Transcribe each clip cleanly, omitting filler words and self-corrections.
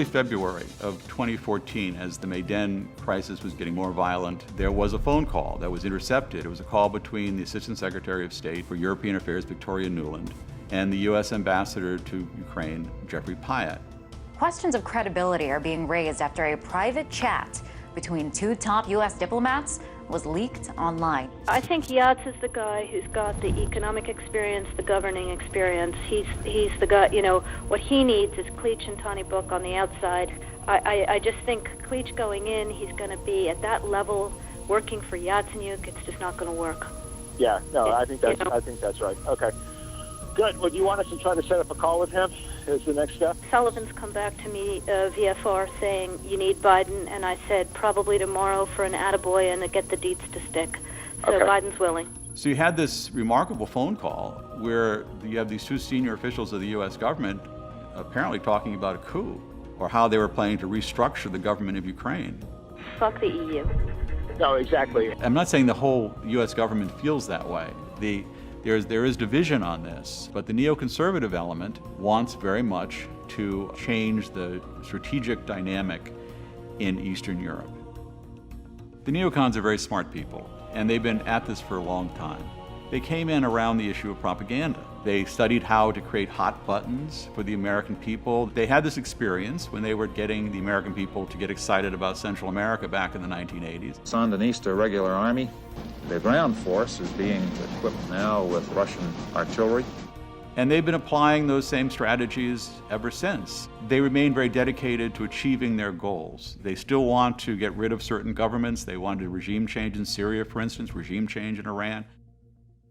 early February of 2014, as the Maidan crisis was getting more violent, there was a phone call that was intercepted. It was a call between the Assistant Secretary of State for European Affairs, Victoria Nuland, and the U.S. Ambassador to Ukraine, Jeffrey Pyatt. Questions of credibility are being raised after a private chat between two top U.S. diplomats was leaked online. I think Yats is the guy who's got the economic experience, the governing experience. He's the guy, what he needs is Klitsch and Tony Book on the outside. I just think Klitsch going in, he's going to be at that level working for Yatsenyuk. It's just not going to work. Yeah, no, I think that's right. Okay. Good. Well, do you want us to try to set up a call with him as the next step? Sullivan's come back to me, VFR, saying you need Biden, and I said probably tomorrow for an attaboy and to get the deets to stick. So okay. Biden's willing. So you had this remarkable phone call where you have these two senior officials of the U.S. government apparently talking about a coup or how they were planning to restructure the government of Ukraine. Fuck the EU. No, exactly. I'm not saying the whole U.S. government feels that way. There is division on this, but the neoconservative element wants very much to change the strategic dynamic in Eastern Europe. The neocons are very smart people, and they've been at this for a long time. They came in around the issue of propaganda. They studied how to create hot buttons for the American people. They had this experience when they were getting the American people to get excited about Central America back in the 1980s. Sandinista regular army. The ground force is being equipped now with Russian artillery. And they've been applying those same strategies ever since. They remain very dedicated to achieving their goals. They still want to get rid of certain governments. They wanted regime change in Syria, for instance, regime change in Iran.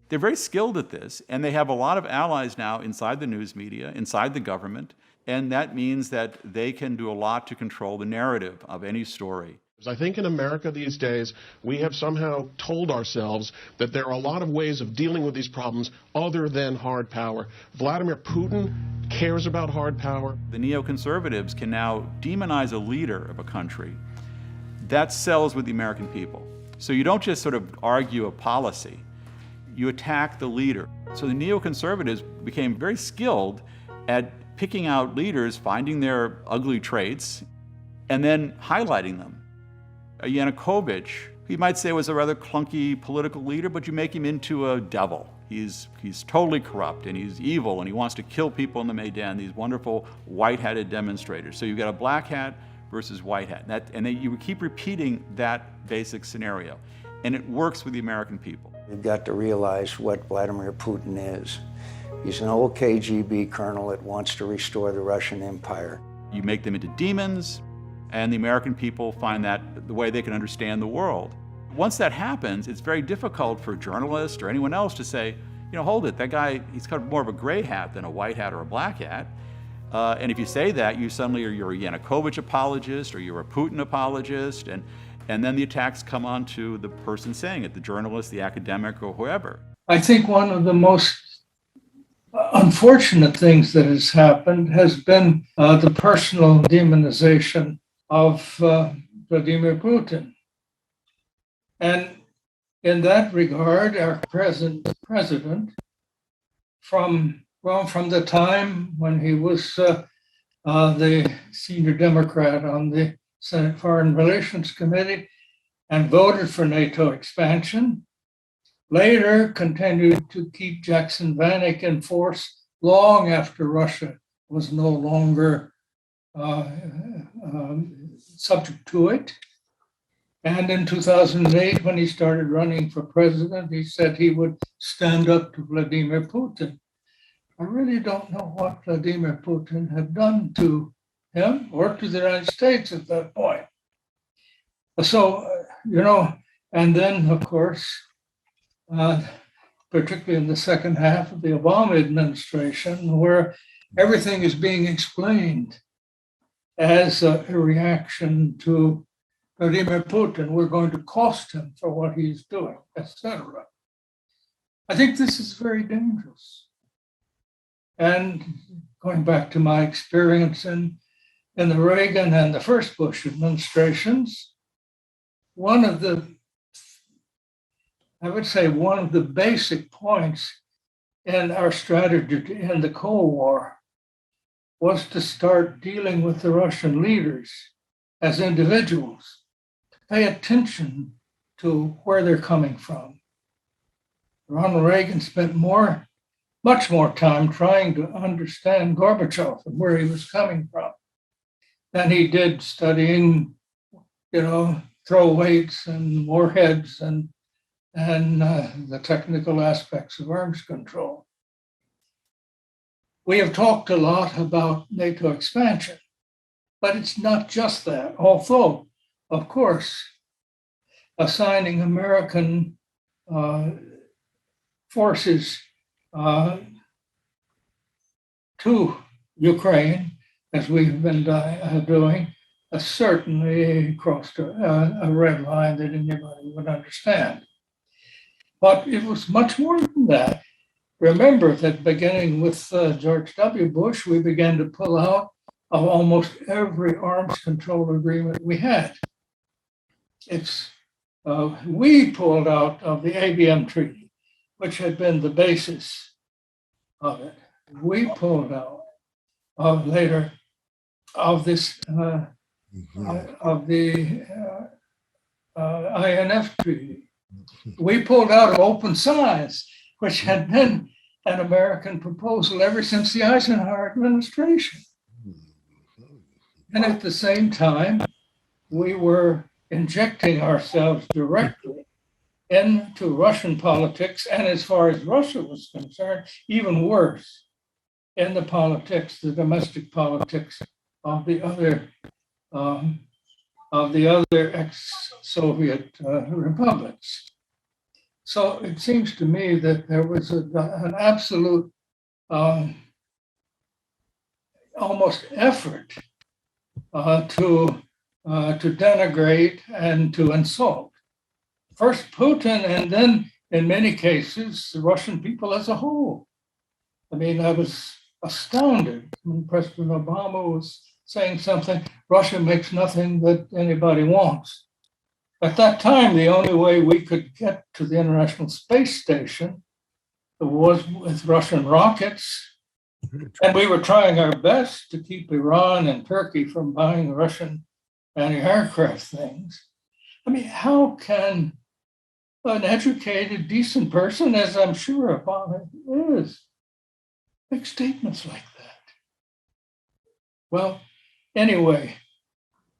They're very skilled at this, and they have a lot of allies now inside the news media, inside the government, and that means that they can do a lot to control the narrative of any story. I think in America these days, we have somehow told ourselves that there are a lot of ways of dealing with these problems other than hard power. Vladimir Putin cares about hard power. The neoconservatives can now demonize a leader of a country. That sells with the American people. So you don't just sort of argue a policy. You attack the leader. So the neoconservatives became very skilled at picking out leaders, finding their ugly traits, and then highlighting them. Yanukovych, you might say, was a rather clunky political leader, but you make him into a devil. He's totally corrupt, and he's evil, and he wants to kill people in the Maidan, these wonderful white-hatted demonstrators. So you've got a black hat versus white hat. You keep repeating that basic scenario, and it works with the American people. You've got to realize what Vladimir Putin is. He's an old KGB colonel that wants to restore the Russian Empire. You make them into demons, and the American people find that the way they can understand the world. Once that happens, it's very difficult for journalists or anyone else to say, hold it, that guy, he's got more of a gray hat than a white hat or a black hat. And if you say that, you're a Yanukovych apologist or you're a Putin apologist, and then the attacks come on to the person saying it, the journalist, the academic, or whoever. I think one of the most unfortunate things that has happened has been the personal demonization of Vladimir Putin. And in that regard, our present president, from the time when he was the senior Democrat on the Senate Foreign Relations Committee and voted for NATO expansion, later continued to keep Jackson Vanik in force long after Russia was no longer subject to it. And in 2008, when he started running for president, he said he would stand up to Vladimir Putin. I really don't know what Vladimir Putin had done to him or to the United States at that point. So, and then, of course, particularly in the second half of the Obama administration, where everything is being explained as a reaction to Vladimir Putin. We're going to cost him for what he's doing, etc. I think this is very dangerous. And going back to my experience in the Reagan and the first Bush administrations, one of the basic points in our strategy to end the Cold War was to start dealing with the Russian leaders as individuals, to pay attention to where they're coming from. Ronald Reagan spent much more time trying to understand Gorbachev and where he was coming from than he did studying, throw weights and warheads and the technical aspects of arms control. We have talked a lot about NATO expansion, but it's not just that. Although, of course, assigning American forces to Ukraine, as we've been doing, certainly crossed a red line that anybody would understand. But it was much more than that. Remember that beginning with George W. Bush, we began to pull out of almost every arms control agreement we had. We pulled out of the ABM Treaty, which had been the basis of it. We pulled out later of this of the INF Treaty. We pulled out of open science, which had been an American proposal ever since the Eisenhower administration. And at the same time, we were injecting ourselves directly into Russian politics, and as far as Russia was concerned, even worse, in the politics, the domestic politics of the other ex-Soviet republics. So it seems to me that there was an absolute almost effort to denigrate and to insult. First Putin, and then in many cases, the Russian people as a whole. I mean, I was astounded when President Obama was saying something, Russia makes nothing that anybody wants. At that time, the only way we could get to the International Space Station was with Russian rockets. And we were trying our best to keep Iran and Turkey from buying Russian anti-aircraft things. I mean, how can an educated, decent person, as I'm sure Obama is, make statements like that? Well, anyway,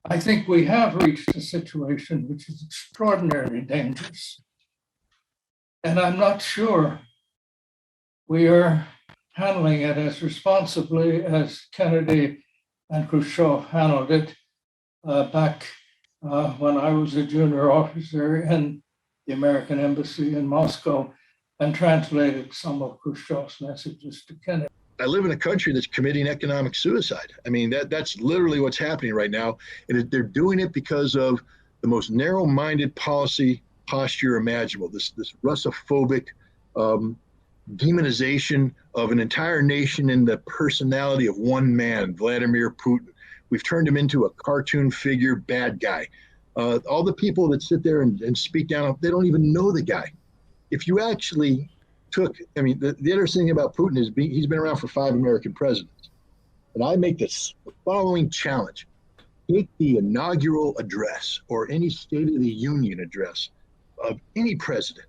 I think we have reached a situation which is extraordinarily dangerous. And I'm not sure we are handling it as responsibly as Kennedy and Khrushchev handled it back when I was a junior officer in the American embassy in Moscow and translated some of Khrushchev's messages to Kennedy. I live in a country that's committing economic suicide. I mean, that's literally what's happening right now. And they're doing it because of the most narrow-minded policy posture imaginable, this Russophobic demonization of an entire nation in the personality of one man, Vladimir Putin. We've turned him into a cartoon figure bad guy. All the people that sit there and speak down, they don't even know the guy. If you actually took, I mean, the interesting thing about Putin is he's been around for 5 American presidents. And I make this following challenge. Take the inaugural address or any State of the Union address of any president,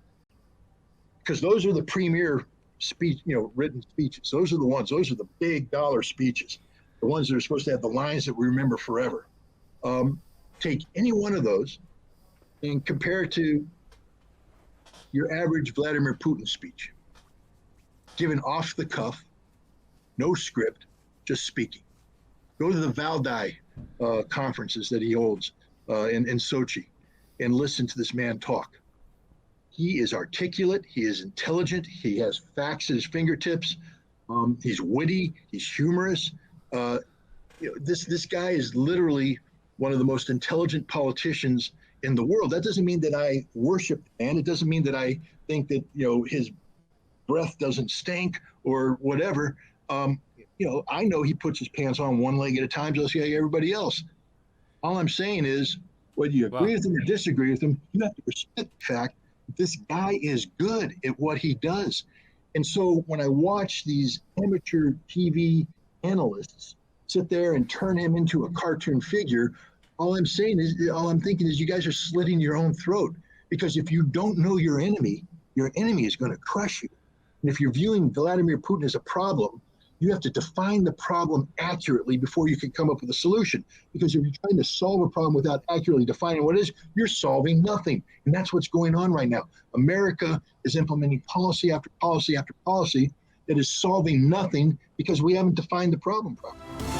because those are the premier speech, written speeches. Those are the ones, those are the big dollar speeches, the ones that are supposed to have the lines that we remember forever. Take any one of those and compare it to your average Vladimir Putin speech, given off the cuff, no script, just speaking. Go to the Valdai conferences that he holds in Sochi and listen to this man talk. He is articulate, he is intelligent, he has facts at his fingertips, he's witty, he's humorous. This guy is literally one of the most intelligent politicians in the world. That doesn't mean that I worship the man. It doesn't mean that I think that his breath doesn't stink or whatever. I know he puts his pants on one leg at a time, just like everybody else. All I'm saying is, whether you agree with him or disagree with him, you have to respect the fact that this guy is good at what he does. And so when I watch these amateur TV analysts sit there and turn him into a cartoon figure, all I'm thinking is you guys are slitting your own throat. Because if you don't know your enemy is going to crush you. And if you're viewing Vladimir Putin as a problem, you have to define the problem accurately before you can come up with a solution. Because if you're trying to solve a problem without accurately defining what it is, you're solving nothing. And that's what's going on right now. America is implementing policy after policy after policy that is solving nothing because we haven't defined the problem properly.